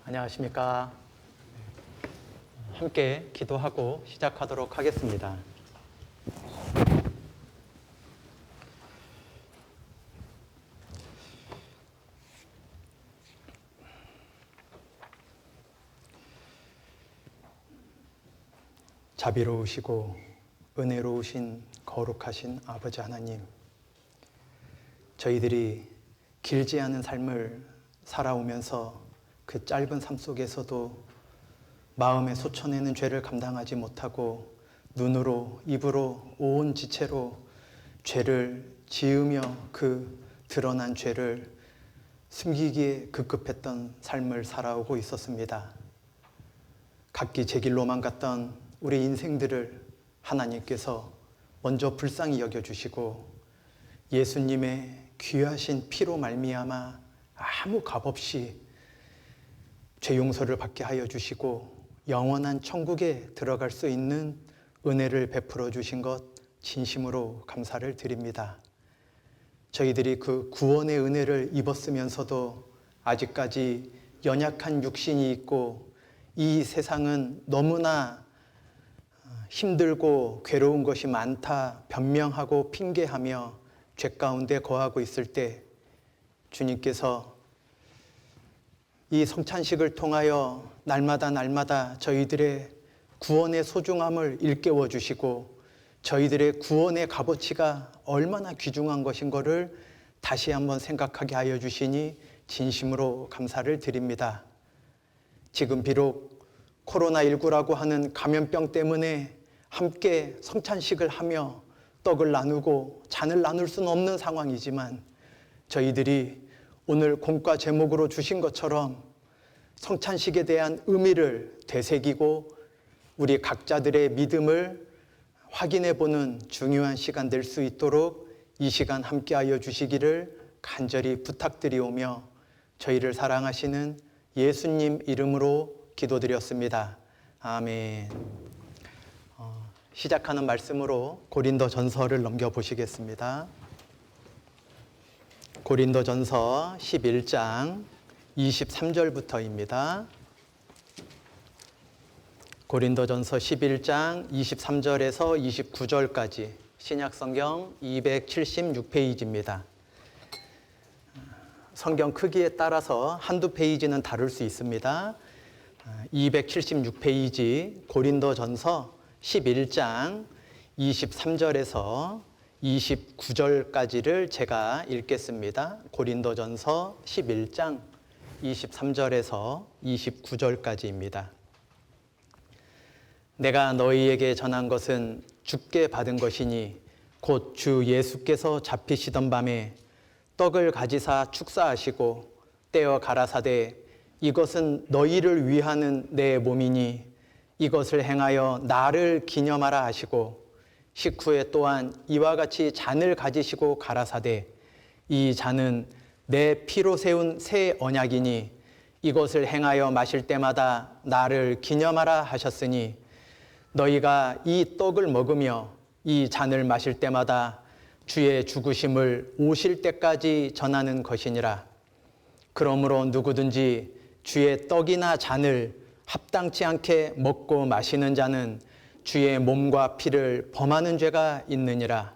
안녕하십니까. 함께 기도하고 시작하도록 하겠습니다. 자비로우시고 은혜로우신 거룩하신 아버지 하나님, 저희들이 길지 않은 삶을 살아오면서 그 짧은 삶 속에서도 마음에 솟아내는 죄를 감당하지 못하고 눈으로 입으로 온 지체로 죄를 지으며 그 드러난 죄를 숨기기에 급급했던 삶을 살아오고 있었습니다. 각기 제 길로만 갔던 우리 인생들을 하나님께서 먼저 불쌍히 여겨주시고 예수님의 귀하신 피로 말미암아 아무 값없이 죄 용서를 받게 하여 주시고 영원한 천국에 들어갈 수 있는 은혜를 베풀어 주신 것 진심으로 감사를 드립니다. 저희들이 그 구원의 은혜를 입었으면서도 아직까지 연약한 육신이 있고 이 세상은 너무나 힘들고 괴로운 것이 많다 변명하고 핑계하며 죄 가운데 거하고 있을 때 주님께서 이 성찬식을 통하여 날마다 저희들의 구원의 소중함을 일깨워 주시고 저희들의 구원의 값어치가 얼마나 귀중한 것인 것을 다시 한번 생각하게 하여 주시니 진심으로 감사를 드립니다. 지금 비록 코로나19라고 하는 감염병 때문에 함께 성찬식을 하며 떡을 나누고 잔을 나눌 수는 없는 상황이지만 저희들이 오늘 공과 제목으로 주신 것처럼 성찬식에 대한 의미를 되새기고 우리 각자들의 믿음을 확인해 보는 중요한 시간 될 수 있도록 이 시간 함께하여 주시기를 간절히 부탁드리오며 저희를 사랑하시는 예수님 이름으로 기도드렸습니다. 아멘. 시작하는 말씀으로 고린도전서를 넘겨보시겠습니다. 고린도전서 11장 23절부터입니다. 고린도전서 11장 23절에서 29절까지 신약성경 276페이지입니다. 성경 크기에 따라서 한두 페이지는 다를 수 있습니다. 276페이지 고린도전서 11장 23절에서 29절까지를 제가 읽겠습니다. 고린도전서 11장 23절에서 29절까지입니다. 내가 너희에게 전한 것은 주께 받은 것이니 곧 주 예수께서 잡히시던 밤에 떡을 가지사 축사하시고 떼어 가라사대 이것은 너희를 위하는 내 몸이니 이것을 행하여 나를 기념하라 하시고 식후에 또한 이와 같이 잔을 가지시고 가라사대 이 잔은 내 피로 세운 새 언약이니 이것을 행하여 마실 때마다 나를 기념하라 하셨으니 너희가 이 떡을 먹으며 이 잔을 마실 때마다 주의 죽으심을 오실 때까지 전하는 것이니라. 그러므로 누구든지 주의 떡이나 잔을 합당치 않게 먹고 마시는 자는 주의 몸과 피를 범하는 죄가 있느니라.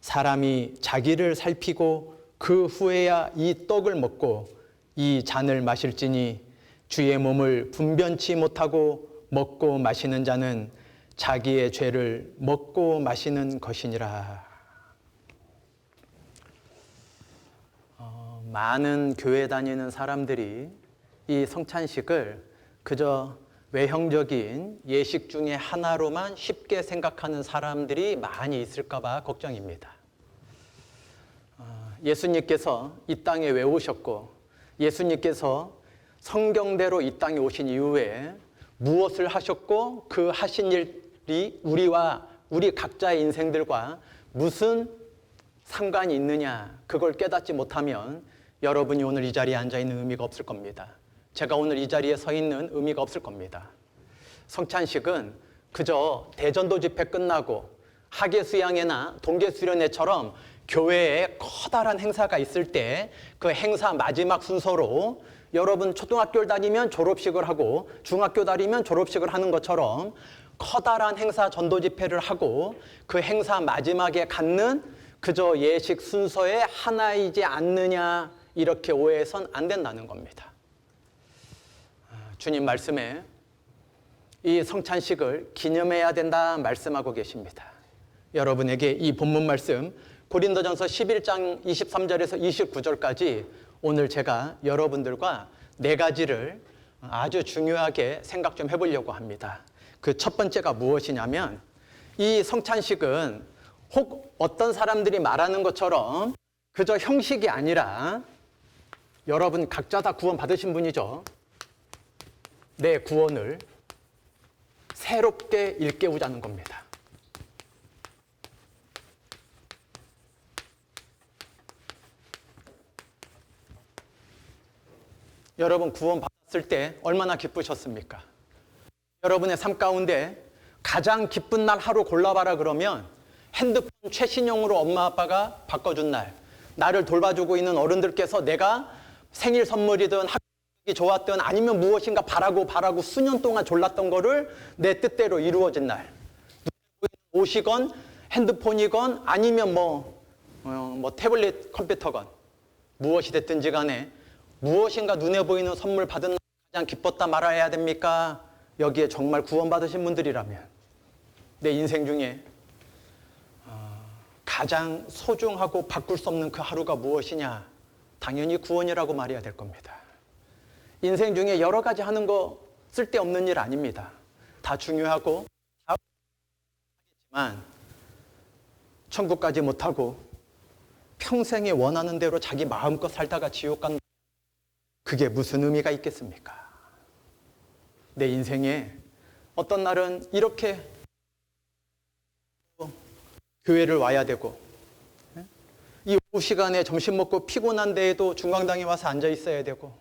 사람이 자기를 살피고 그 후에야 이 떡을 먹고 이 잔을 마실지니 주의 몸을 분변치 못하고 먹고 마시는 자는 자기의 죄를 먹고 마시는 것이니라. 많은 교회 다니는 사람들이 이 성찬식을 그저 외형적인 예식 중에 하나로만 쉽게 생각하는 사람들이 많이 있을까 봐 걱정입니다. 예수님께서 이 땅에 왜 오셨고 예수님께서 성경대로 이 땅에 오신 이후에 무엇을 하셨고 그 하신 일이 우리와 우리 각자의 인생들과 무슨 상관이 있느냐, 그걸 깨닫지 못하면 여러분이 오늘 이 자리에 앉아있는 의미가 없을 겁니다. 제가 오늘 이 자리에 서 있는 의미가 없을 겁니다. 성찬식은 그저 대전도 집회 끝나고 하계수양회나 동계수련회처럼 교회에 커다란 행사가 있을 때 그 행사 마지막 순서로 여러분 초등학교를 다니면 졸업식을 하고 중학교 다니면 졸업식을 하는 것처럼 커다란 행사 전도 집회를 하고 그 행사 마지막에 갖는 그저 예식 순서의 하나이지 않느냐, 이렇게 오해해선 안 된다는 겁니다. 주님 말씀에 이 성찬식을 기념해야 된다 말씀하고 계십니다. 여러분에게 이 본문 말씀 고린도전서 11장 23절에서 29절까지 오늘 제가 여러분들과 네 가지를 아주 중요하게 생각 좀 해보려고 합니다. 그 첫 번째가 무엇이냐면, 이 성찬식은 혹 어떤 사람들이 말하는 것처럼 그저 형식이 아니라, 여러분 각자 다 구원 받으신 분이죠. 내 구원을 새롭게 일깨우자는 겁니다. 여러분 구원 받았을 때 얼마나 기쁘셨습니까? 여러분의 삶 가운데 가장 기쁜 날 하루 골라봐라 그러면 핸드폰 최신형으로 엄마 아빠가 바꿔준 날, 나를 돌봐주고 있는 어른들께서 내가 생일 선물이든 학교가 좋았든 아니면 무엇인가 바라고 수년 동안 졸랐던 거를 내 뜻대로 이루어진 날, 옷이건 핸드폰이건 아니면 태블릿 컴퓨터건 무엇이 됐든지 간에 무엇인가 눈에 보이는 선물 받은 날 가장 기뻤다 말아야 됩니까? 여기에 정말 구원받으신 분들이라면 내 인생 중에 가장 소중하고 바꿀 수 없는 그 하루가 무엇이냐? 당연히 구원이라고 말해야 될 겁니다. 인생 중에 여러 가지 하는 거 쓸데없는 일 아닙니다. 다 중요하고 하겠지만 천국 가지 못하고 평생에 원하는 대로 자기 마음껏 살다가 지옥 간다. 그게 무슨 의미가 있겠습니까? 내 인생에 어떤 날은 이렇게 교회를 와야 되고, 이 오후 시간에 점심 먹고 피곤한 데에도 중앙당에 와서 앉아 있어야 되고,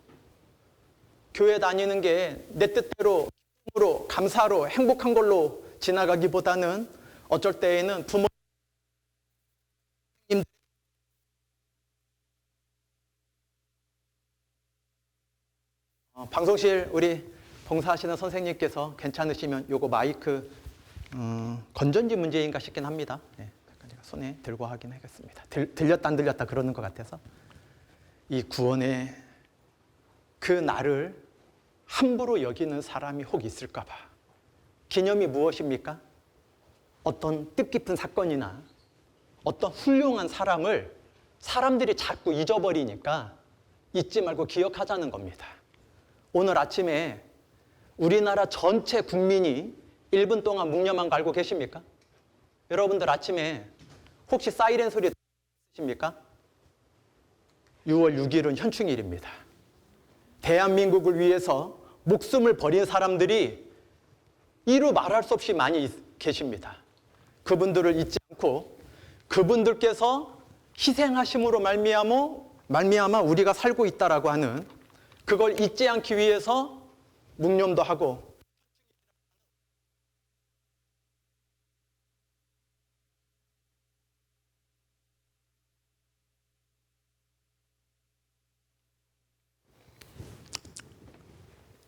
교회 다니는 게 내 뜻대로 기쁨으로 감사로 행복한 걸로 지나가기보다는 어쩔 때에는 부모님 방송실 우리 봉사하시는 선생님께서 괜찮으시면 요거 마이크 건전지 문제인가 싶긴 합니다. 네, 제가 손에 들고 확인하겠습니다. 들렸다 안 들렸다 그러는 것 같아서. 이 구원의 그 날을 함부로 여기는 사람이 혹 있을까 봐. 기념이 무엇입니까? 어떤 뜻깊은 사건이나 어떤 훌륭한 사람을 사람들이 자꾸 잊어버리니까 잊지 말고 기억하자는 겁니다. 오늘 아침에 우리나라 전체 국민이 1분 동안 묵념한 거 알고 계십니까? 여러분들 아침에 혹시 사이렌 소리 들으십니까? 6월 6일은 현충일입니다. 대한민국을 위해서 목숨을 버린 사람들이 이루 말할 수 없이 많이 계십니다. 그분들을 잊지 않고 그분들께서 희생하심으로 말미암아 우리가 살고 있다라고 하는, 그걸 잊지 않기 위해서 묵념도 하고,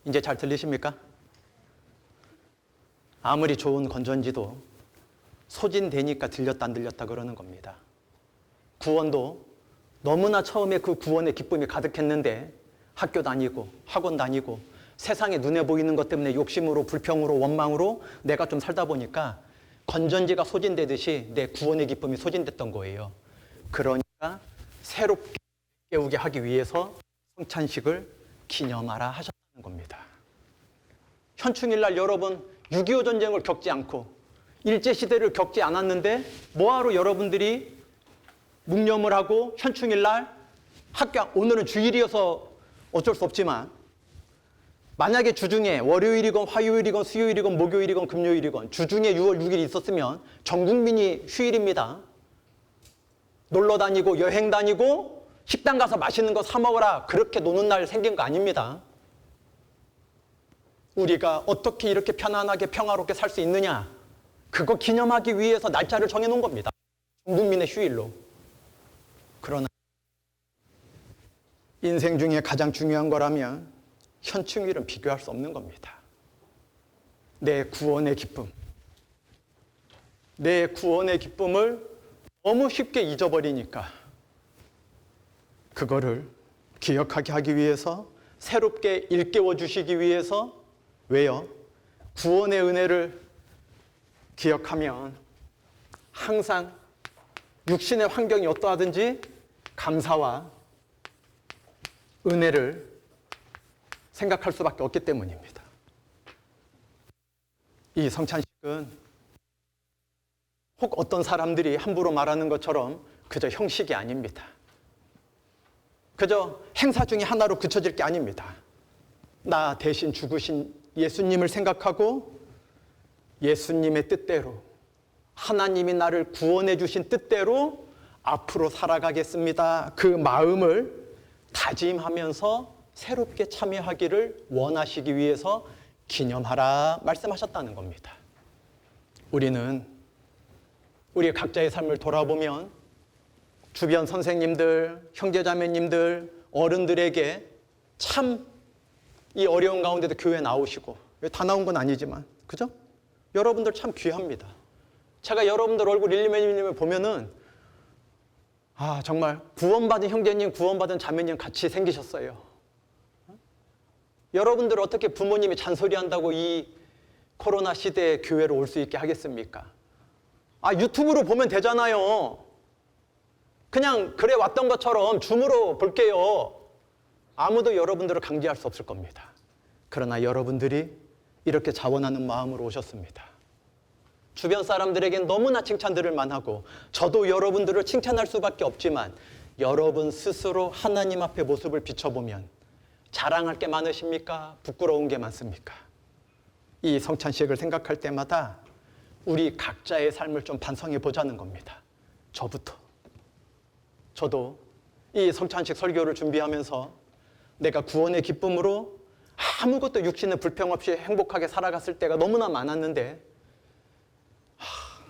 이제 잘 들리십니까? 아무리 좋은 건전지도 소진되니까 들렸다 안 들렸다 그러는 겁니다. 구원도 너무나 처음에 그 구원의 기쁨이 가득했는데 학교 다니고 학원 다니고 세상에 눈에 보이는 것 때문에 욕심으로 불평으로 원망으로 내가 좀 살다 보니까 건전지가 소진되듯이 내 구원의 기쁨이 소진됐던 거예요. 그러니까 새롭게 깨우게 하기 위해서 성찬식을 기념하라 하셨다는 겁니다. 현충일날 여러분 6.25 전쟁을 겪지 않고 일제시대를 겪지 않았는데 뭐하러 여러분들이 묵념을 하고 현충일날 오늘은 주일이어서 어쩔 수 없지만 만약에 주중에 월요일이건 화요일이건 수요일이건 목요일이건 금요일이건 주중에 6월 6일이 있었으면 전 국민이 휴일입니다. 놀러 다니고 여행 다니고 식당 가서 맛있는 거 사 먹어라, 그렇게 노는 날 생긴 거 아닙니다. 우리가 어떻게 이렇게 편안하게 평화롭게 살 수 있느냐, 그거 기념하기 위해서 날짜를 정해놓은 겁니다. 전 국민의 휴일로. 인생 중에 가장 중요한 거라면 현충일은 비교할 수 없는 겁니다. 내 구원의 기쁨. 내 구원의 기쁨을 너무 쉽게 잊어버리니까 그거를 기억하게 하기 위해서, 새롭게 일깨워 주시기 위해서, 왜요? 구원의 은혜를 기억하면 항상 육신의 환경이 어떠하든지 감사와 은혜를 생각할 수밖에 없기 때문입니다. 이 성찬식은 혹 어떤 사람들이 함부로 말하는 것처럼 그저 형식이 아닙니다. 그저 행사 중에 하나로 그쳐질 게 아닙니다. 나 대신 죽으신 예수님을 생각하고 예수님의 뜻대로, 하나님이 나를 구원해 주신 뜻대로 앞으로 살아가겠습니다. 그 마음을 다짐하면서 새롭게 참여하기를 원하시기 위해서 기념하라 말씀하셨다는 겁니다. 우리는 우리 각자의 삶을 돌아보면 주변 선생님들, 형제자매님들, 어른들에게 참 이 어려운 가운데도 교회 나오시고, 다 나온 건 아니지만, 그죠? 여러분들 참 귀합니다. 제가 여러분들 얼굴 일일매일 보면은 정말 구원받은 형제님, 구원받은 자매님 같이 생기셨어요. 여러분들 어떻게 부모님이 잔소리한다고 이 코로나 시대에 교회로 올 수 있게 하겠습니까? 유튜브로 보면 되잖아요. 그냥 그래 왔던 것처럼 줌으로 볼게요. 아무도 여러분들을 강제할 수 없을 겁니다. 그러나 여러분들이 이렇게 자원하는 마음으로 오셨습니다. 주변 사람들에겐 너무나 칭찬들을 만하고, 저도 여러분들을 칭찬할 수밖에 없지만 여러분 스스로 하나님 앞에 모습을 비춰보면 자랑할 게 많으십니까? 부끄러운 게 많습니까? 이 성찬식을 생각할 때마다 우리 각자의 삶을 좀 반성해 보자는 겁니다. 저도 이 성찬식 설교를 준비하면서 내가 구원의 기쁨으로 아무것도 육신의 불평 없이 행복하게 살아갔을 때가 너무나 많았는데,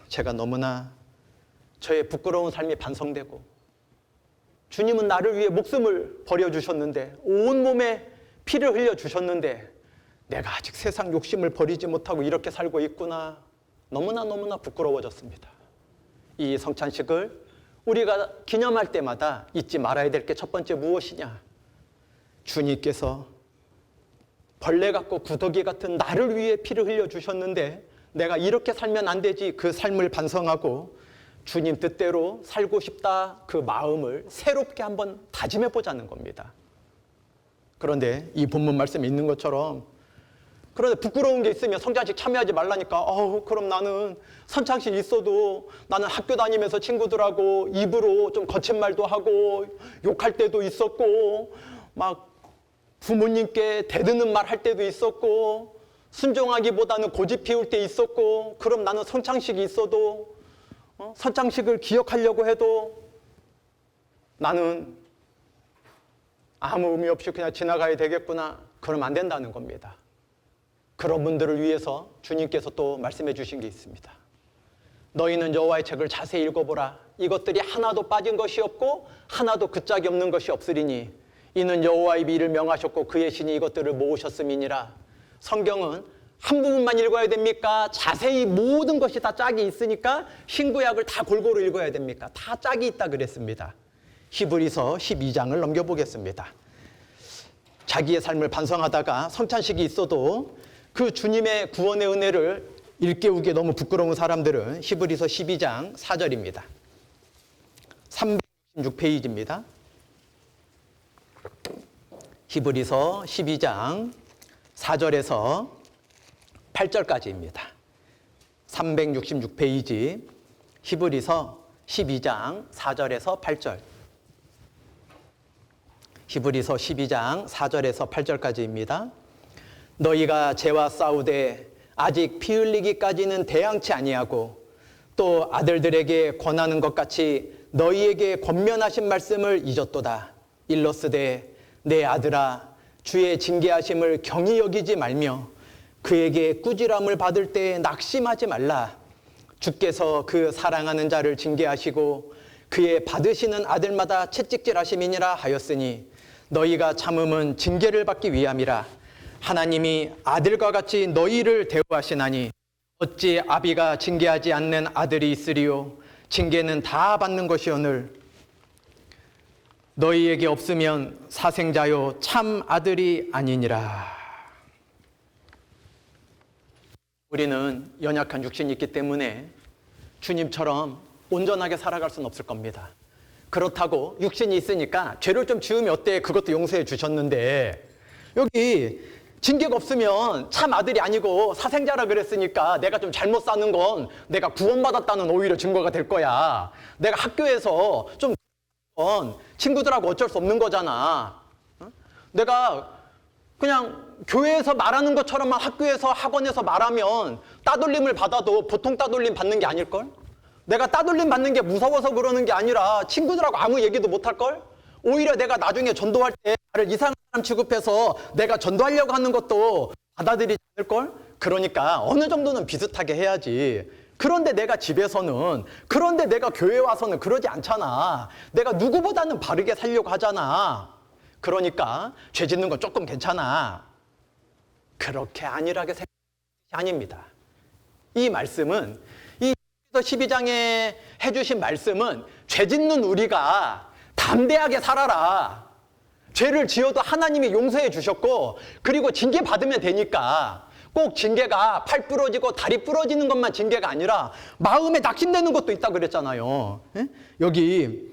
제가 너무나 저의 부끄러운 삶이 반성되고, 주님은 나를 위해 목숨을 버려주셨는데, 온몸에 피를 흘려주셨는데 내가 아직 세상 욕심을 버리지 못하고 이렇게 살고 있구나. 너무나 부끄러워졌습니다. 이 성찬식을 우리가 기념할 때마다 잊지 말아야 될 게 첫 번째 무엇이냐? 주님께서 벌레 같고 구더기 같은 나를 위해 피를 흘려주셨는데 내가 이렇게 살면 안 되지. 그 삶을 반성하고 주님 뜻대로 살고 싶다. 그 마음을 새롭게 한번 다짐해 보자는 겁니다. 그런데 이 본문 말씀에 있는 것처럼, 그런데 부끄러운 게 있으면 성찬식 참여하지 말라니까, 그럼 나는 성찬식 있어도 나는 학교 다니면서 친구들하고 입으로 좀 거친 말도 하고 욕할 때도 있었고, 막 부모님께 대드는 말 할 때도 있었고, 순종하기보다는 고집 피울 때 있었고, 그럼 나는 성찬식이 있어도 성찬식을 기억하려고 해도 나는 아무 의미 없이 그냥 지나가야 되겠구나. 그러면 안 된다는 겁니다. 그런 분들을 위해서 주님께서 또 말씀해 주신 게 있습니다. 너희는 여호와의 책을 자세히 읽어보라. 이것들이 하나도 빠진 것이 없고 하나도 그 짝이 없는 것이 없으리니 이는 여호와의 미를 명하셨고 그의 신이 이것들을 모으셨음이니라. 성경은 한 부분만 읽어야 됩니까? 자세히 모든 것이 다 짝이 있으니까 신구약을 다 골고루 읽어야 됩니까? 다 짝이 있다 그랬습니다. 히브리서 12장을 넘겨보겠습니다. 자기의 삶을 반성하다가 성찬식이 있어도 그 주님의 구원의 은혜를 일깨우기에 너무 부끄러운 사람들은 히브리서 12장 4절입니다. 366페이지입니다. 히브리서 12장 4절에서 8절까지입니다. 366페이지 히브리서 12장 4절에서 8절. 히브리서 12장 4절에서 8절까지입니다. 너희가 죄와 싸우되 아직 피 흘리기까지는 대항치 아니하고 또 아들들에게 권하는 것 같이 너희에게 권면하신 말씀을 잊었도다. 일러스되 내 아들아 주의 징계하심을 경히 여기지 말며 그에게 꾸지람을 받을 때 낙심하지 말라. 주께서 그 사랑하는 자를 징계하시고 그의 받으시는 아들마다 채찍질하심이니라 하였으니 너희가 참음은 징계를 받기 위함이라. 하나님이 아들과 같이 너희를 대우하시나니 어찌 아비가 징계하지 않는 아들이 있으리요. 징계는 다 받는 것이오늘 너희에게 없으면 사생자요 참 아들이 아니니라. 우리는 연약한 육신이 있기 때문에 주님처럼 온전하게 살아갈 수는 없을 겁니다. 그렇다고 육신이 있으니까 죄를 좀 지으면 어때? 그것도 용서해 주셨는데 여기 징계가 없으면 참 아들이 아니고 사생자라 그랬으니까 내가 좀 잘못 사는 건 내가 구원받았다는 오히려 증거가 될 거야. 내가 학교에서 좀 친구들하고 어쩔 수 없는 거잖아. 내가 그냥 교회에서 말하는 것처럼만 학교에서 학원에서 말하면 따돌림을 받아도 보통 따돌림 받는 게 아닐걸? 내가 따돌림 받는 게 무서워서 그러는 게 아니라 친구들하고 아무 얘기도 못할걸? 오히려 내가 나중에 전도할 때 나를 이상한 사람 취급해서 내가 전도하려고 하는 것도 받아들이지 않을걸? 그러니까 어느 정도는 비슷하게 해야지. 그런데 내가 집에서는, 그런데 내가 교회 와서는 그러지 않잖아. 내가 누구보다는 바르게 살려고 하잖아. 그러니까 죄 짓는 건 조금 괜찮아. 그렇게 안일하게 생각하는 것이 아닙니다. 이 말씀은, 이 12장에 해주신 말씀은 죄 짓는 우리가 담대하게 살아라. 죄를 지어도 하나님이 용서해 주셨고, 그리고 징계 받으면 되니까 꼭 징계가 팔 부러지고 다리 부러지는 것만 징계가 아니라 마음에 낙심되는 것도 있다 그랬잖아요. 여기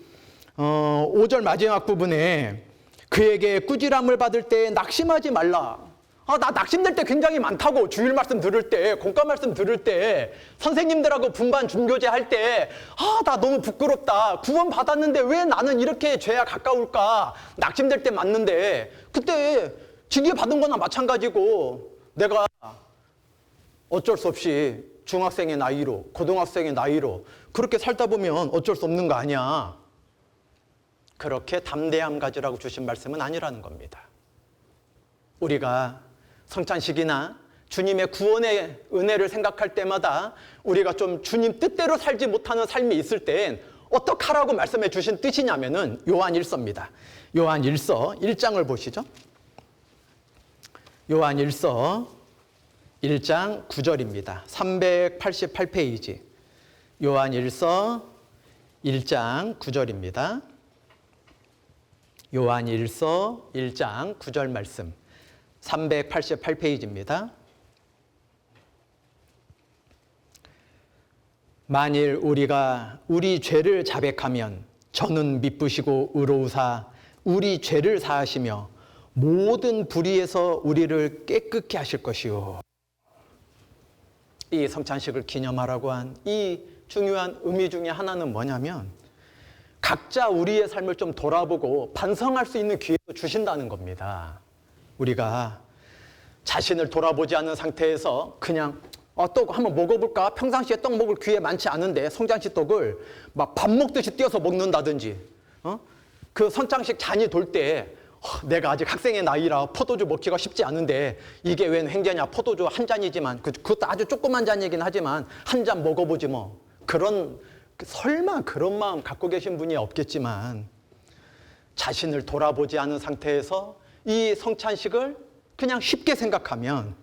5절 마지막 부분에 그에게 꾸지람을 받을 때 낙심하지 말라. 나 낙심될 때 굉장히 많다고. 주일 말씀 들을 때, 공과 말씀 들을 때, 선생님들하고 분반 중교제 할 때, 나 너무 부끄럽다. 구원 받았는데 왜 나는 이렇게 죄에 가까울까? 낙심될 때 맞는데, 그때 징계 받은 거나 마찬가지고, 내가 어쩔 수 없이 중학생의 나이로, 고등학생의 나이로 그렇게 살다 보면 어쩔 수 없는 거 아니야. 그렇게 담대함 가지라고 주신 말씀은 아니라는 겁니다. 우리가 성찬식이나 주님의 구원의 은혜를 생각할 때마다 우리가 좀 주님 뜻대로 살지 못하는 삶이 있을 땐 어떡하라고 말씀해 주신 뜻이냐면은 요한일서입니다. 요한일서 1장을 보시죠. 요한일서 1장 9절입니다. 388페이지. 요한일서 1장 9절입니다. 요한일서 1장 9절 말씀. 388페이지입니다. 만일 우리가 우리 죄를 자백하면 저는 미쁘시고 의로우사 우리 죄를 사하시며 모든 불의에서 우리를 깨끗게 하실 것이요. 이 성찬식을 기념하라고 한 이 중요한 의미 중에 하나는 뭐냐면 각자 우리의 삶을 좀 돌아보고 반성할 수 있는 기회도 주신다는 겁니다. 우리가 자신을 돌아보지 않은 상태에서 그냥 떡 한번 먹어볼까? 평상시에 떡 먹을 기회 많지 않은데 성찬식 떡을 막 밥 먹듯이 띄어서 먹는다든지 그 성찬식 잔이 돌 때 내가 아직 학생의 나이라 포도주 먹기가 쉽지 않은데 이게 웬 횡재냐. 포도주 한 잔이지만 그것도 아주 조그만 잔이긴 하지만 한 잔 먹어보지 뭐. 설마 그런 마음 갖고 계신 분이 없겠지만 자신을 돌아보지 않은 상태에서 이 성찬식을 그냥 쉽게 생각하면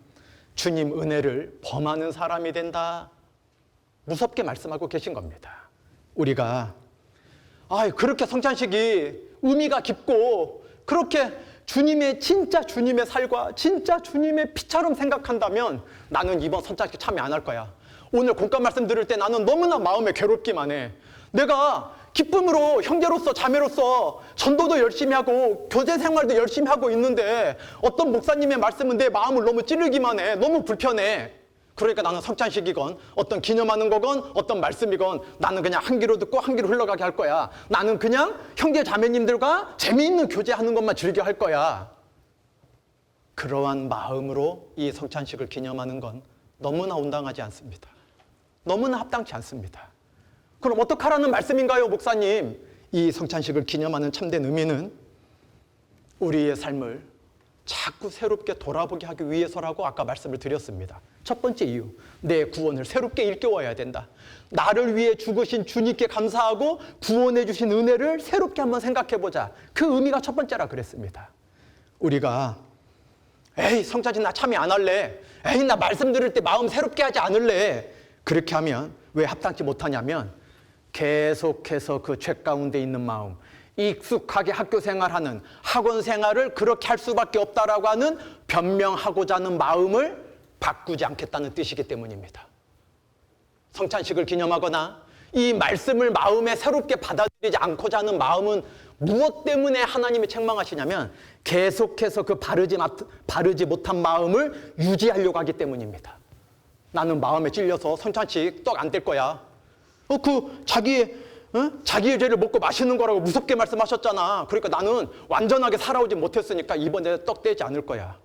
주님 은혜를 범하는 사람이 된다. 무섭게 말씀하고 계신 겁니다. 우리가 그렇게 성찬식이 의미가 깊고 그렇게 진짜 주님의 살과 진짜 주님의 피처럼 생각한다면 나는 이번 성찬식 참여 안 할 거야. 오늘 공감 말씀 들을 때 나는 너무나 마음에 괴롭기만 해. 내가 기쁨으로 형제로서 자매로서 전도도 열심히 하고 교제 생활도 열심히 하고 있는데 어떤 목사님의 말씀은 내 마음을 너무 찌르기만 해. 너무 불편해. 그러니까 나는 성찬식이건 어떤 기념하는 거건 어떤 말씀이건 나는 그냥 한 귀로 듣고 한 귀로 흘러가게 할 거야. 나는 그냥 형제 자매님들과 재미있는 교제하는 것만 즐겨 할 거야. 그러한 마음으로 이 성찬식을 기념하는 건 너무나 온당하지 않습니다. 너무나 합당치 않습니다. 그럼 어떡하라는 말씀인가요, 목사님? 이 성찬식을 기념하는 참된 의미는 우리의 삶을 자꾸 새롭게 돌아보게 하기 위해서라고 아까 말씀을 드렸습니다. 첫 번째 이유, 내 구원을 새롭게 일깨워야 된다. 나를 위해 죽으신 주님께 감사하고 구원해 주신 은혜를 새롭게 한번 생각해보자. 그 의미가 첫 번째라 그랬습니다. 우리가 에이 성찬식 나 참여 안 할래, 에이 나 말씀 들을 때 마음 새롭게 하지 않을래, 그렇게 하면 왜 합당치 못하냐면 계속해서 그 죄 가운데 있는 마음, 익숙하게 학교 생활하는 학원 생활을 그렇게 할 수밖에 없다라고 하는 변명하고자 하는 마음을 바꾸지 않겠다는 뜻이기 때문입니다. 성찬식을 기념하거나 이 말씀을 마음에 새롭게 받아들이지 않고자 하는 마음은 무엇 때문에 하나님이 책망하시냐면 계속해서 그 바르지 못한 마음을 유지하려고 하기 때문입니다. 나는 마음에 찔려서 성찬식 떡 안 뗄 거야. 자기의 죄를 먹고 마시는 거라고 무섭게 말씀하셨잖아. 그러니까 나는 완전하게 살아오지 못했으니까 이번에 떡 떼지 않을 거야.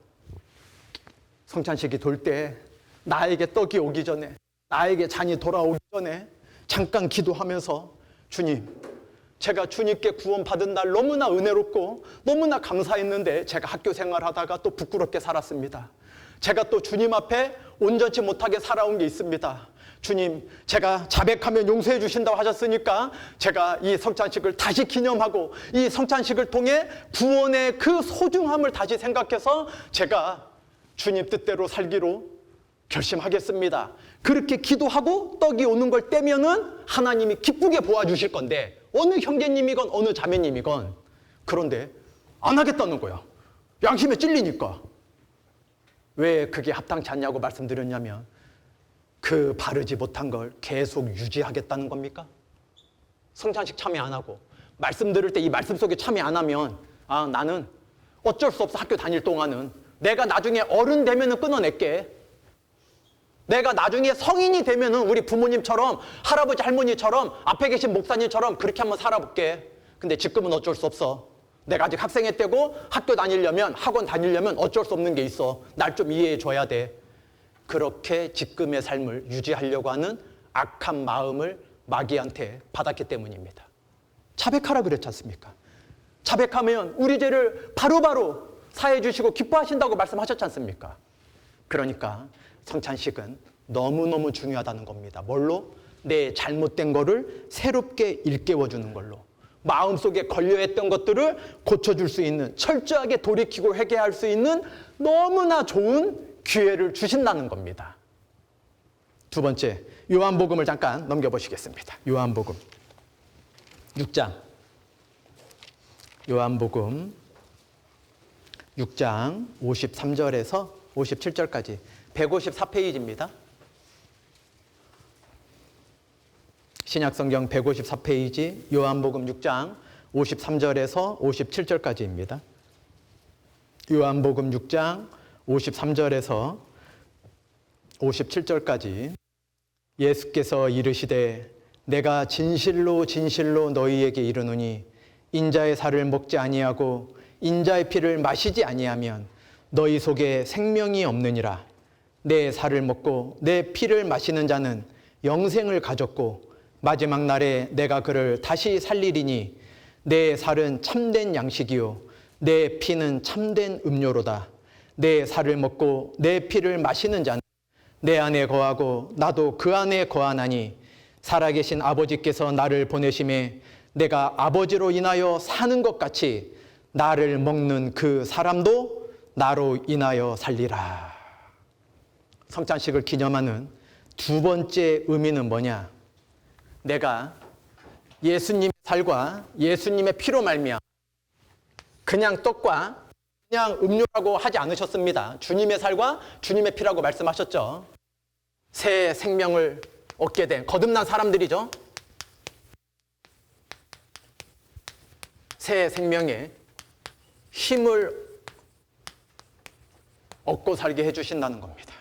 성찬식이 돌 때 나에게 떡이 오기 전에, 나에게 잔이 돌아오기 전에 잠깐 기도하면서 주님, 제가 주님께 구원받은 날 너무나 은혜롭고 너무나 감사했는데 제가 학교 생활하다가 또 부끄럽게 살았습니다. 제가 또 주님 앞에 온전치 못하게 살아온 게 있습니다. 주님, 제가 자백하면 용서해 주신다고 하셨으니까 제가 이 성찬식을 다시 기념하고 이 성찬식을 통해 구원의 그 소중함을 다시 생각해서 제가 주님 뜻대로 살기로 결심하겠습니다. 그렇게 기도하고 떡이 오는 걸 떼면은 하나님이 기쁘게 보아주실 건데, 어느 형제님이건 어느 자매님이건. 그런데 안 하겠다는 거야. 양심에 찔리니까. 왜 그게 합당치 않냐고 말씀드렸냐면 그 바르지 못한 걸 계속 유지하겠다는 겁니까? 성찬식 참여 안 하고 말씀 들을 때 이 말씀 속에 참여 안 하면 나는 어쩔 수 없어. 학교 다닐 동안은 내가 나중에 어른 되면은 끊어낼게. 내가 나중에 성인이 되면은 우리 부모님처럼 할아버지 할머니처럼 앞에 계신 목사님처럼 그렇게 한번 살아볼게. 근데 지금은 어쩔 수 없어. 내가 아직 학생회 때고 학교 다니려면, 학원 다니려면 어쩔 수 없는 게 있어. 날 좀 이해해 줘야 돼. 그렇게 지금의 삶을 유지하려고 하는 악한 마음을 마귀한테 받았기 때문입니다. 자백하라 그랬지 않습니까? 자백하면 우리 죄를 바로바로 사해 주시고 기뻐하신다고 말씀하셨지 않습니까? 그러니까 성찬식은 너무너무 중요하다는 겁니다. 뭘로? 내 잘못된 거를 새롭게 일깨워 주는 걸로. 마음속에 걸려있던 것들을 고쳐줄 수 있는, 철저하게 돌이키고 회개할 수 있는 너무나 좋은 기회를 주신다는 겁니다. 두 번째, 요한복음을 잠깐 넘겨보시겠습니다. 요한복음 6장. 요한복음 6장 53절에서 57절까지 154페이지입니다. 신약성경 154페이지 요한복음 6장 53절에서 57절까지입니다. 요한복음 6장 53절에서 57절까지 예수께서 이르시되 내가 진실로 진실로 너희에게 이르노니 인자의 살을 먹지 아니하고 인자의 피를 마시지 아니하면 너희 속에 생명이 없느니라. 내 살을 먹고 내 피를 마시는 자는 영생을 가졌고 마지막 날에 내가 그를 다시 살리리니 내 살은 참된 양식이요 내 피는 참된 음료로다. 내 살을 먹고 내 피를 마시는 자는 내 안에 거하고 나도 그 안에 거하나니 살아계신 아버지께서 나를 보내심에 내가 아버지로 인하여 사는 것 같이 나를 먹는 그 사람도 나로 인하여 살리라. 성찬식을 기념하는 두 번째 의미는 뭐냐? 내가 예수님의 살과 예수님의 피로 말미암아 그냥 떡과 그냥 음료라고 하지 않으셨습니다. 주님의 살과 주님의 피라고 말씀하셨죠. 새 생명을 얻게 된 거듭난 사람들이죠. 새 생명의 힘을 얻고 살게 해주신다는 겁니다.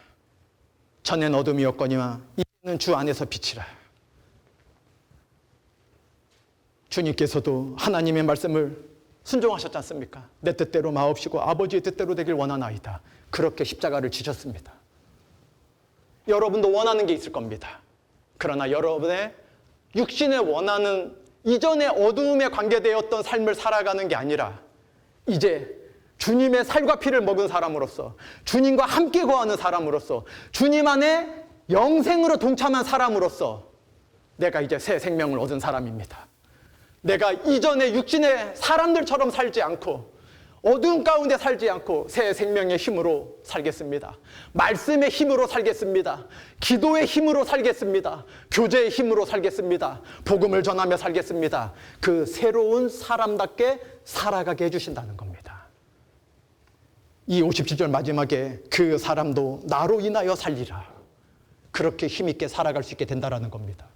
전엔 어둠이었거니와 이제는 주 안에서 빛이라. 주님께서도 하나님의 말씀을 순종하셨지 않습니까? 내 뜻대로 마옵시고 아버지의 뜻대로 되길 원하나이다. 그렇게 십자가를 지셨습니다. 여러분도 원하는 게 있을 겁니다. 그러나 여러분의 육신에 원하는 이전의 어두움에 관계되었던 삶을 살아가는 게 아니라 이제 주님의 살과 피를 먹은 사람으로서, 주님과 함께 거하는 사람으로서, 주님 안에 영생으로 동참한 사람으로서 내가 이제 새 생명을 얻은 사람입니다. 내가 이전에 육신의 사람들처럼 살지 않고 어두운 가운데 살지 않고 새 생명의 힘으로 살겠습니다. 말씀의 힘으로 살겠습니다. 기도의 힘으로 살겠습니다. 교제의 힘으로 살겠습니다. 복음을 전하며 살겠습니다. 그 새로운 사람답게 살아가게 해주신다는 겁니다. 이 57절 마지막에 그 사람도 나로 인하여 살리라. 그렇게 힘있게 살아갈 수 있게 된다는 겁니다.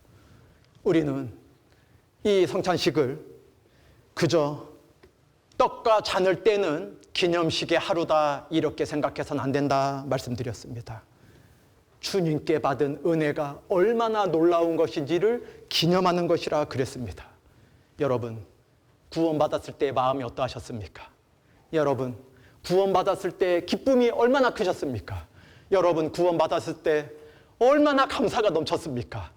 우리는 이 성찬식을 그저 떡과 잔을 떼는 기념식의 하루다 이렇게 생각해서는 안 된다 말씀드렸습니다. 주님께 받은 은혜가 얼마나 놀라운 것인지를 기념하는 것이라 그랬습니다. 여러분, 구원받았을 때 마음이 어떠하셨습니까? 여러분, 구원받았을 때 기쁨이 얼마나 크셨습니까? 여러분, 구원받았을 때 얼마나 감사가 넘쳤습니까?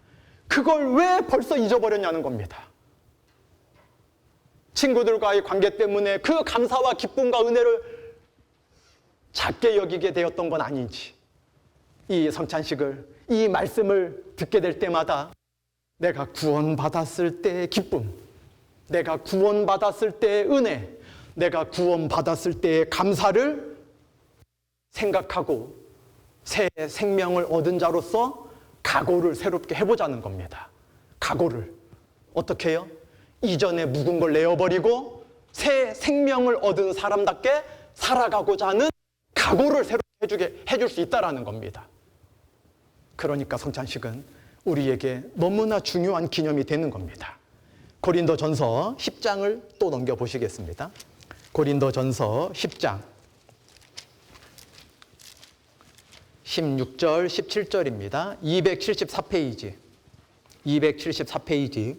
그걸 왜 벌써 잊어버렸냐는 겁니다. 친구들과의 관계 때문에 그 감사와 기쁨과 은혜를 작게 여기게 되었던 건 아닌지, 이 성찬식을, 이 말씀을 듣게 될 때마다 내가 구원받았을 때의 기쁨, 내가 구원받았을 때의 은혜, 내가 구원받았을 때의 감사를 생각하고 새 생명을 얻은 자로서 각오를 새롭게 해보자는 겁니다. 각오를. 어떻게 해요? 이전에 묵은 걸 내어버리고 새 생명을 얻은 사람답게 살아가고자 하는 각오를 새롭게 해줄 수 있다는 겁니다. 그러니까 성찬식은 우리에게 너무나 중요한 기념이 되는 겁니다. 고린도전서 10장을 또 넘겨보시겠습니다. 고린도전서 10장 16절 17절입니다. 274페이지 274페이지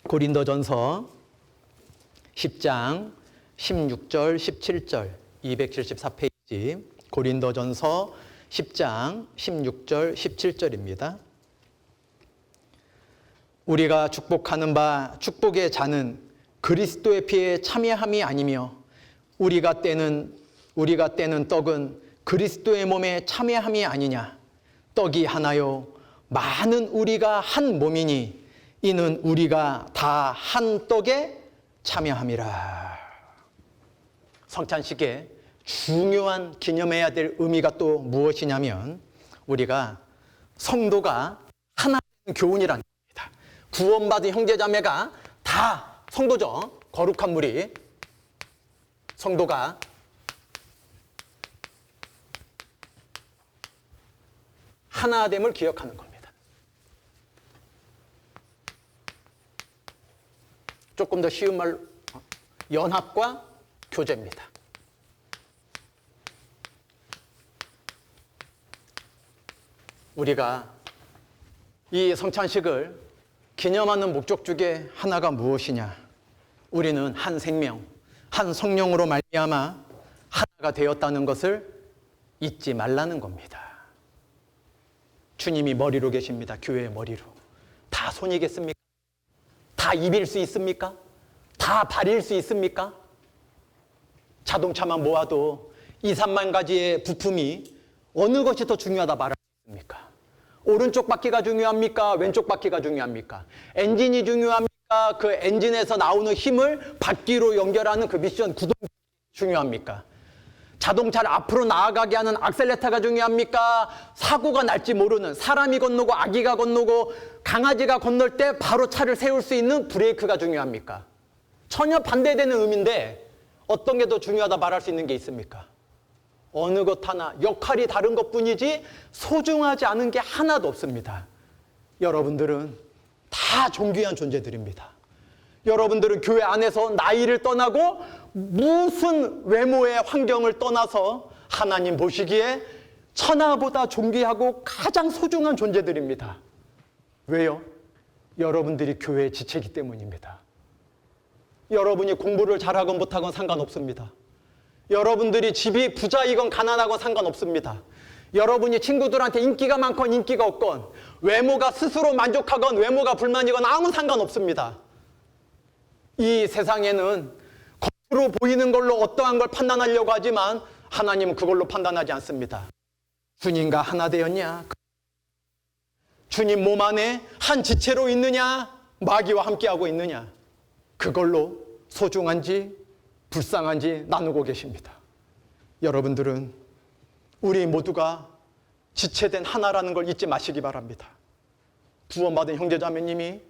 고린도전서 10장 16절 17절 274페이지 고린도전서 10장 16절 17절입니다. 우리가 축복하는 바 축복의 잔은 그리스도의 피에 참여함이 아니며 우리가 떼는 떡은 그리스도의 몸에 참여함이 아니냐. 떡이 하나요 많은 우리가 한 몸이니 이는 우리가 다 한 떡에 참여함이라. 성찬식의 중요한 기념해야 될 의미가 또 무엇이냐면 우리가 성도가 하나 되는 교훈이라는 겁니다. 구원받은 형제자매가 다 성도죠. 거룩한 무리. 성도가 하나됨을 기억하는 겁니다. 조금 더 쉬운 말로 연합과 교제입니다. 우리가 이 성찬식을 기념하는 목적 중에 하나가 무엇이냐? 우리는 한 생명, 한 성령으로 말미암아 하나가 되었다는 것을 잊지 말라는 겁니다. 주님이 머리로 계십니다. 교회의 머리로. 다 손이겠습니까? 다 입일 수 있습니까? 다 발일 수 있습니까? 자동차만 모아도 2, 3만 가지의 부품이 어느 것이 더 중요하다 말할 수 있습니까? 오른쪽 바퀴가 중요합니까? 왼쪽 바퀴가 중요합니까? 엔진이 중요합니까? 그 엔진에서 나오는 힘을 바퀴로 연결하는 그 미션 구동이 중요합니까? 자동차를 앞으로 나아가게 하는 악셀레터가 중요합니까? 사고가 날지 모르는, 사람이 건너고 아기가 건너고 강아지가 건널 때 바로 차를 세울 수 있는 브레이크가 중요합니까? 전혀 반대되는 의미인데 어떤 게 더 중요하다 말할 수 있는 게 있습니까? 어느 것 하나 역할이 다른 것뿐이지 소중하지 않은 게 하나도 없습니다. 여러분들은 다 존귀한 존재들입니다. 여러분들은 교회 안에서 나이를 떠나고 무슨 외모의 환경을 떠나서 하나님 보시기에 천하보다 존귀하고 가장 소중한 존재들입니다. 왜요? 여러분들이 교회의 지체이기 때문입니다. 여러분이 공부를 잘하건 못하건 상관없습니다. 여러분들이 집이 부자이건 가난하건 상관없습니다. 여러분이 친구들한테 인기가 많건 인기가 없건 외모가 스스로 만족하건 외모가 불만이건 아무 상관없습니다. 이 세상에는 겉으로 보이는 걸로 어떠한 걸 판단하려고 하지만 하나님은 그걸로 판단하지 않습니다. 주님과 하나 되었냐? 주님 몸 안에 한 지체로 있느냐? 마귀와 함께하고 있느냐? 그걸로 소중한지 불쌍한지 나누고 계십니다. 여러분들은 우리 모두가 지체된 하나라는 걸 잊지 마시기 바랍니다. 구원받은 형제자매님이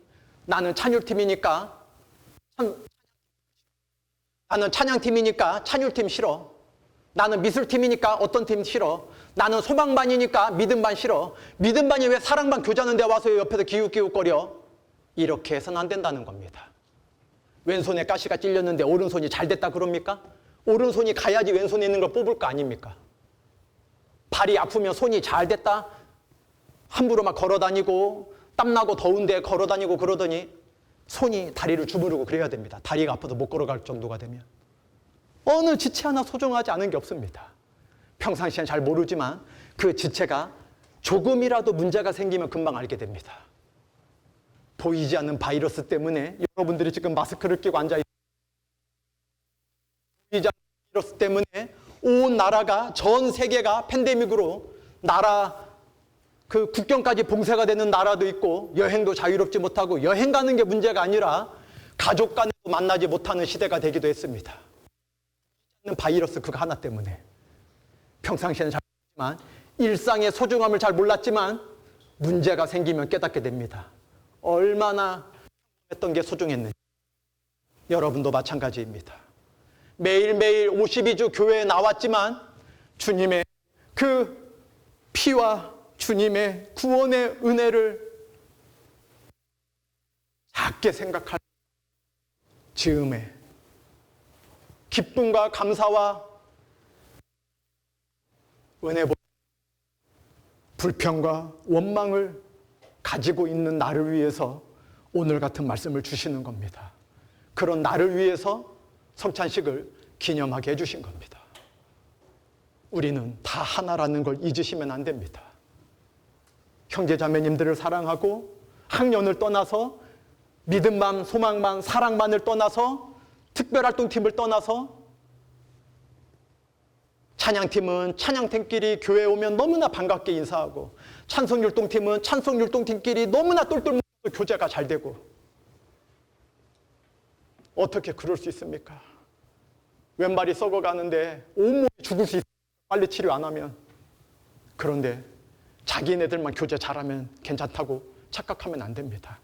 나는 찬율팀이니까 나는 찬양팀이니까 찬율팀 싫어. 나는 미술팀이니까 어떤 팀 싫어. 나는 소망반이니까 믿음반 싫어. 믿음반이 왜 사랑반 교제하는 데 와서 옆에서 기웃기웃거려? 이렇게 해서는 안 된다는 겁니다. 왼손에 가시가 찔렸는데 오른손이 잘 됐다 그럽니까? 오른손이 가야지 왼손에 있는 걸 뽑을 거 아닙니까? 발이 아프면 손이 잘 됐다? 함부로 막 걸어다니고 땀나고 더운데 걸어다니고 그러더니 손이 다리를 주무르고 그래야 됩니다. 다리가 아파서 못 걸어갈 정도가 되면. 어느 지체 하나 소중하지 않은 게 없습니다. 평상시엔 잘 모르지만 그 지체가 조금이라도 문제가 생기면 금방 알게 됩니다. 보이지 않는 바이러스 때문에 여러분들이 지금 마스크를 끼고 앉아있습니다. 보이지 않는 바이러스 때문에 온 나라가, 전 세계가 팬데믹으로 나라 그 국경까지 봉쇄가 되는 나라도 있고 여행도 자유롭지 못하고 여행 가는 게 문제가 아니라 가족 간에도 만나지 못하는 시대가 되기도 했습니다. 바이러스 그거 하나 때문에 평상시에는 잘 모르지만 일상의 소중함을 잘 몰랐지만 문제가 생기면 깨닫게 됩니다. 얼마나 했던 게 소중했는지. 여러분도 마찬가지입니다. 매일매일 52주 교회에 나왔지만 주님의 그 피와 주님의 구원의 은혜를 작게 생각할 즈음에 기쁨과 감사와 은혜, 불평과 원망을 가지고 있는 나를 위해서 오늘 같은 말씀을 주시는 겁니다. 그런 나를 위해서 성찬식을 기념하게 해주신 겁니다. 우리는 다 하나라는 걸 잊으시면 안 됩니다. 형제자매님들을 사랑하고 학년을 떠나서 믿음만, 소망만, 사랑만을 떠나서 특별활동팀을 떠나서 찬양팀은 찬양팀끼리 교회에 오면 너무나 반갑게 인사하고 찬송율동팀은 찬송율동팀끼리 너무나 똘똘 뭉쳐서 교제가 잘 되고 어떻게 그럴 수 있습니까? 왼발이 썩어가는데 온몸이 죽을 수 있어요. 빨리 치료 안 하면. 그런데 자기네들만 교제 잘하면 괜찮다고 착각하면 안 됩니다.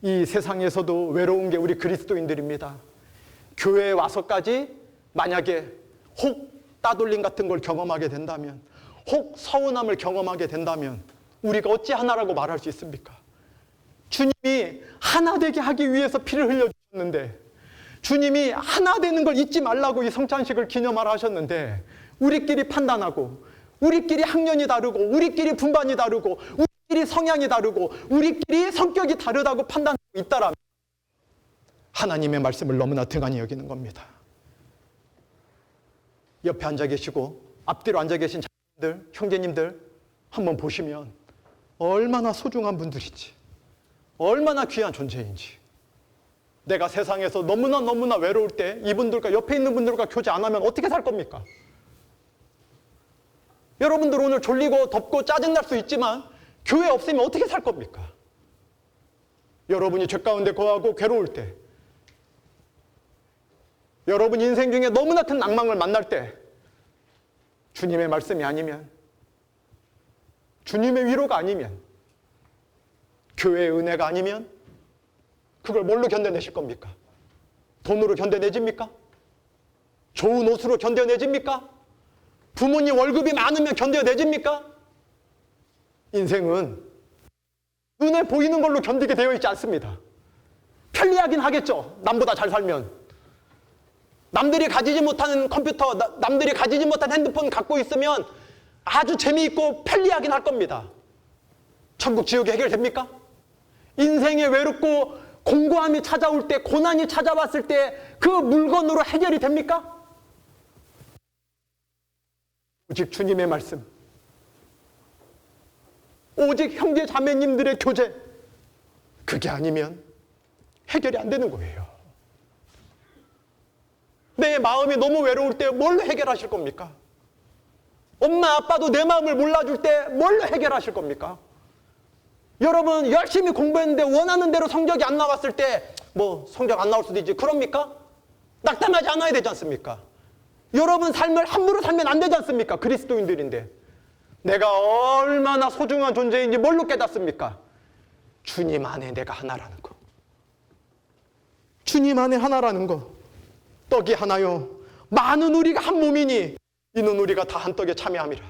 이 세상에서도 외로운 게 우리 그리스도인들입니다. 교회에 와서까지 만약에 혹 따돌림 같은 걸 경험하게 된다면, 혹 서운함을 경험하게 된다면 우리가 어찌 하나라고 말할 수 있습니까? 주님이 하나 되게 하기 위해서 피를 흘려주셨는데, 주님이 하나 되는 걸 잊지 말라고 이 성찬식을 기념하라 하셨는데, 우리끼리 판단하고 우리끼리 학년이 다르고 우리끼리 분반이 다르고 우리끼리 성향이 다르고 우리끼리 성격이 다르다고 판단하고 있다라면 하나님의 말씀을 너무나 등한히 여기는 겁니다. 옆에 앉아 계시고 앞뒤로 앉아 계신 자녀들, 형제님들 한번 보시면 얼마나 소중한 분들인지, 얼마나 귀한 존재인지. 내가 세상에서 너무나 외로울 때 이분들과 옆에 있는 분들과 교제 안 하면 어떻게 살 겁니까? 여러분들 오늘 졸리고 덥고 짜증날 수 있지만 교회 없으면 어떻게 살 겁니까? 여러분이 죄 가운데 거하고 괴로울 때, 여러분 인생 중에 너무나 큰 낭망을 만날 때 주님의 말씀이 아니면, 주님의 위로가 아니면, 교회의 은혜가 아니면 그걸 뭘로 견뎌내실 겁니까? 돈으로 견뎌내집니까? 좋은 옷으로 견뎌내집니까? 부모님 월급이 많으면 견뎌내집니까? 인생은 눈에 보이는 걸로 견디게 되어 있지 않습니다. 편리하긴 하겠죠. 남보다 잘 살면. 남들이 가지지 못하는 컴퓨터, 남들이 가지지 못한 핸드폰 갖고 있으면 아주 재미있고 편리하긴 할 겁니다. 천국 지옥이 해결됩니까? 인생에 외롭고 공고함이 찾아올 때, 고난이 찾아왔을 때 그 물건으로 해결이 됩니까? 오직 주님의 말씀, 오직 형제 자매님들의 교제, 그게 아니면 해결이 안 되는 거예요. 내 마음이 너무 외로울 때 뭘로 해결하실 겁니까? 엄마 아빠도 내 마음을 몰라줄 때 뭘로 해결하실 겁니까? 여러분 열심히 공부했는데 원하는 대로 성적이 안 나왔을 때 뭐 성적 안 나올 수도 있지 그럽니까? 낙담하지 않아야 되지 않습니까? 여러분 삶을 함부로 살면 안 되지 않습니까? 그리스도인들인데 내가 얼마나 소중한 존재인지 뭘로 깨닫습니까? 주님 안에 내가 하나라는 거. 주님 안에 하나라는 거. 떡이 하나요 많은 우리가 한 몸이니 이는 우리가 다 한 떡에 참여함이라.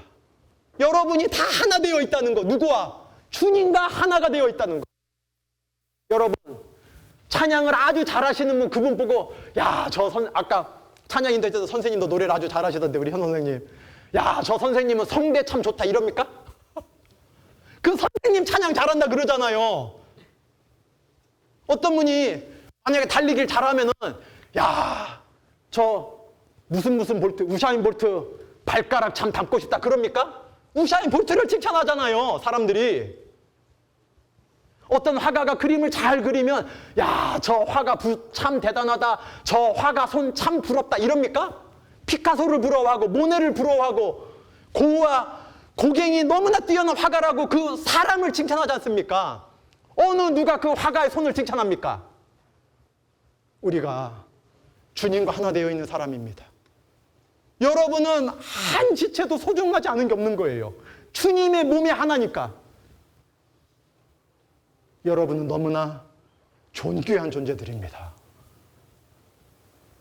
여러분이 다 하나 되어 있다는 거. 누구와? 주님과 하나가 되어 있다는 거. 여러분 찬양을 아주 잘하시는 분 그분 보고 아까 찬양인도 때도 선생님도 노래를 아주 잘하시던데 우리 현 선생님 저 선생님은 성대 참 좋다 이럽니까? 그 선생님 찬양 잘한다 그러잖아요. 어떤 분이 만약에 달리기를 잘하면은 저 무슨 볼트 우사인 볼트 발가락 참 닮고 싶다 그럽니까? 우사인 볼트를 칭찬하잖아요 사람들이. 어떤 화가가 그림을 잘 그리면 저 화가 참 대단하다 저 화가 손 참 부럽다 이럽니까? 피카소를 부러워하고 모네를 부러워하고 고갱이 너무나 뛰어난 화가라고 그 사람을 칭찬하지 않습니까? 어느 누가 그 화가의 손을 칭찬합니까? 우리가 주님과 하나 되어 있는 사람입니다. 여러분은 한 지체도 소중하지 않은 게 없는 거예요. 주님의 몸이 하나니까. 여러분은 너무나 존귀한 존재들입니다.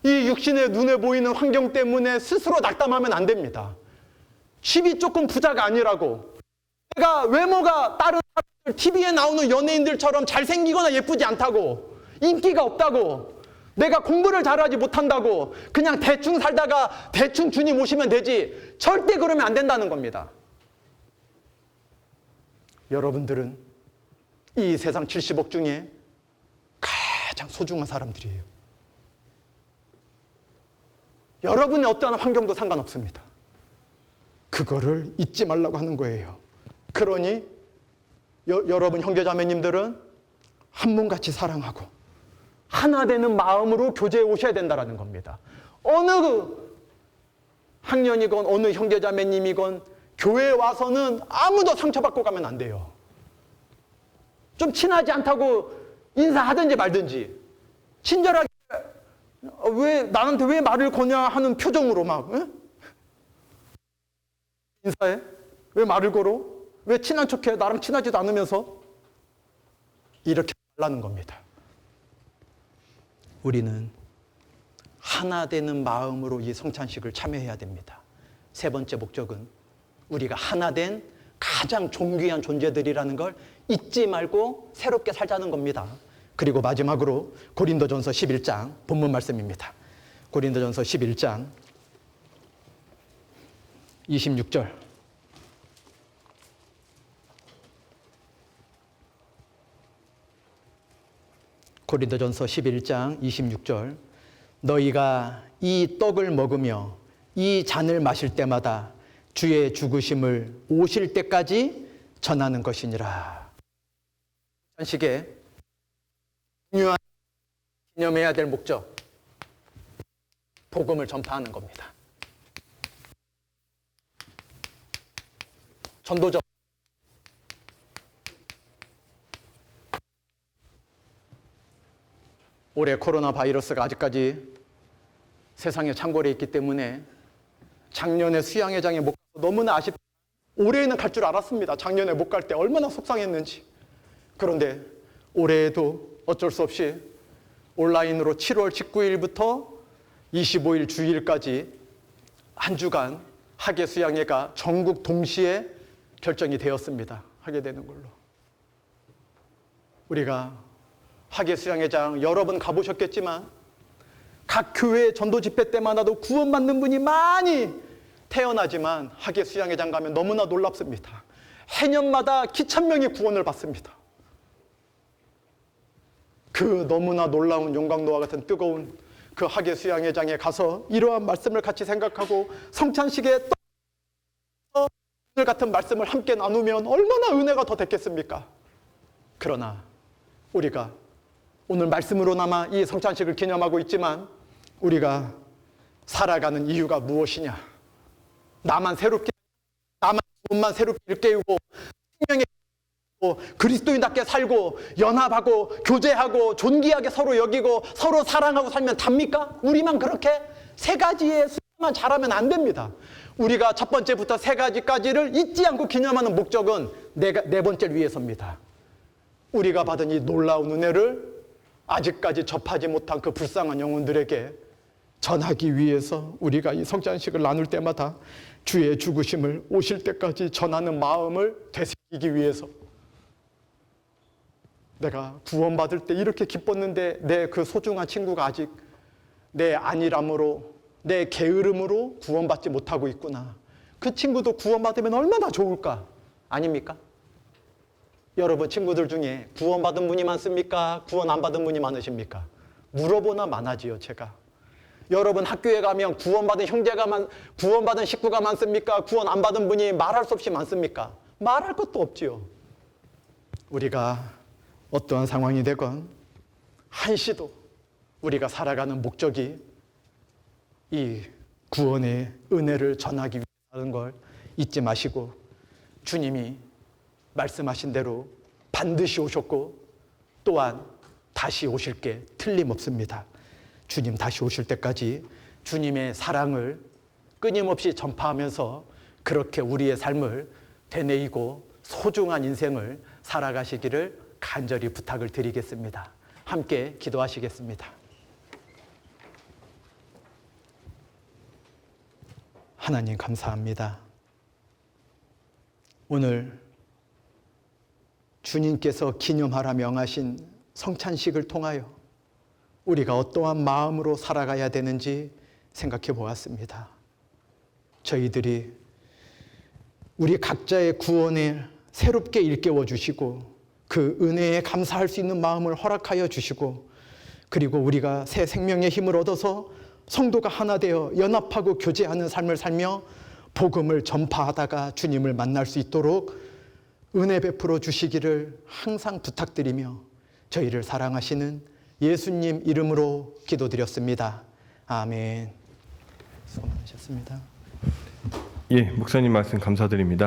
이 육신의 눈에 보이는 환경 때문에 스스로 낙담하면 안 됩니다. 집이 조금 부자가 아니라고 내가 외모가 다른 사람들 TV에 나오는 연예인들처럼 잘생기거나 예쁘지 않다고 인기가 없다고 내가 공부를 잘하지 못한다고 그냥 대충 살다가 대충 주님 오시면 되지 절대 그러면 안 된다는 겁니다. 여러분들은 이 세상 70억 중에 가장 소중한 사람들이에요. 여러분의 어떠한 환경도 상관없습니다. 그거를 잊지 말라고 하는 거예요. 그러니 여러분 형제자매님들은 한 몸같이 사랑하고 하나 되는 마음으로 교제에 오셔야 된다는 겁니다. 어느 학년이건 어느 형제자매님이건 교회에 와서는 아무도 상처받고 가면 안 돼요. 좀 친하지 않다고 인사하든지 말든지 친절하게 왜 나한테 왜 말을 거냐 하는 표정으로 막 인사해? 왜 말을 걸어? 왜 친한 척해? 나랑 친하지도 않으면서 이렇게 말라는 겁니다. 우리는 하나 되는 마음으로 이 성찬식을 참여해야 됩니다. 세 번째 목적은 우리가 하나 된 가장 존귀한 존재들이라는 걸 잊지 말고 새롭게 살자는 겁니다. 그리고 마지막으로 고린도전서 11장 본문 말씀입니다. 고린도전서 11장 26절 고린도전서 11장 26절 너희가 이 떡을 먹으며 이 잔을 마실 때마다 주의 죽으심을 오실 때까지 전하는 것이니라. 한식의 중요한 기념해야 될 목적, 복음을 전파하는 겁니다. 전도적. 올해 코로나 바이러스가 아직까지 세상에 창궐해 있기 때문에 작년에 수양회장에 못 가서 너무나 아쉽다. 올해에는 갈 줄 알았습니다. 작년에 못 갈 때 얼마나 속상했는지. 그런데 올해에도 어쩔 수 없이 온라인으로 7월 19일부터 25일 주일까지 한 주간 학예 수양회가 전국 동시에 결정이 되었습니다. 하게 되는 걸로. 우리가 학예 수양회장 여러 번 가보셨겠지만 각 교회 전도 집회 때마다도 구원받는 분이 많이 태어나지만 학예 수양회장 가면 너무나 놀랍습니다. 해년마다 기천 명이 구원을 받습니다. 그 너무나 놀라운 용광로와 같은 뜨거운 그 학예 수양회장에 가서 이러한 말씀을 같이 생각하고 성찬식에 오늘 같은 말씀을 함께 나누면 얼마나 은혜가 더 됐겠습니까? 그러나 우리가 오늘 말씀으로나마 이 성찬식을 기념하고 있지만 우리가 살아가는 이유가 무엇이냐? 나만 구원만 새롭게 일깨우고 생명의 그리스도인답게 살고 연합하고 교제하고 존귀하게 서로 여기고 서로 사랑하고 살면 답니까? 우리만 그렇게 세 가지의 수만 잘하면 안 됩니다. 우리가 첫 번째부터 세 가지까지를 잊지 않고 기념하는 목적은 네 번째를 위해서입니다. 우리가 받은 이 놀라운 은혜를 아직까지 접하지 못한 그 불쌍한 영혼들에게 전하기 위해서 우리가 이 성찬식을 나눌 때마다 주의 죽으심을 오실 때까지 전하는 마음을 되새기기 위해서, 내가 구원받을 때 이렇게 기뻤는데 내 그 소중한 친구가 아직 내 안일함으로, 내 게으름으로 구원받지 못하고 있구나. 그 친구도 구원받으면 얼마나 좋을까? 아닙니까? 여러분 친구들 중에 구원받은 분이 많습니까? 구원 안 받은 분이 많으십니까? 물어보나 마나지요, 제가. 여러분 학교에 가면 구원받은 식구가 많습니까? 구원 안 받은 분이 말할 수 없이 많습니까? 말할 것도 없지요. 우리가 어떠한 상황이 되건 한시도 우리가 살아가는 목적이 이 구원의 은혜를 전하기 위하는 걸 잊지 마시고, 주님이 말씀하신 대로 반드시 오셨고 또한 다시 오실 게 틀림없습니다. 주님 다시 오실 때까지 주님의 사랑을 끊임없이 전파하면서 그렇게 우리의 삶을 되뇌이고 소중한 인생을 살아가시기를 간절히 부탁을 드리겠습니다. 함께 기도하시겠습니다. 하나님 감사합니다. 오늘 주님께서 기념하라 명하신 성찬식을 통하여 우리가 어떠한 마음으로 살아가야 되는지 생각해 보았습니다. 저희들이 우리 각자의 구원을 새롭게 일깨워 주시고 그 은혜에 감사할 수 있는 마음을 허락하여 주시고, 그리고 우리가 새 생명의 힘을 얻어서 성도가 하나 되어 연합하고 교제하는 삶을 살며 복음을 전파하다가 주님을 만날 수 있도록 은혜 베풀어 주시기를 항상 부탁드리며 저희를 사랑하시는 예수님 이름으로 기도드렸습니다. 아멘. 수고 많으셨습니다. 예, 목사님 말씀 감사드립니다.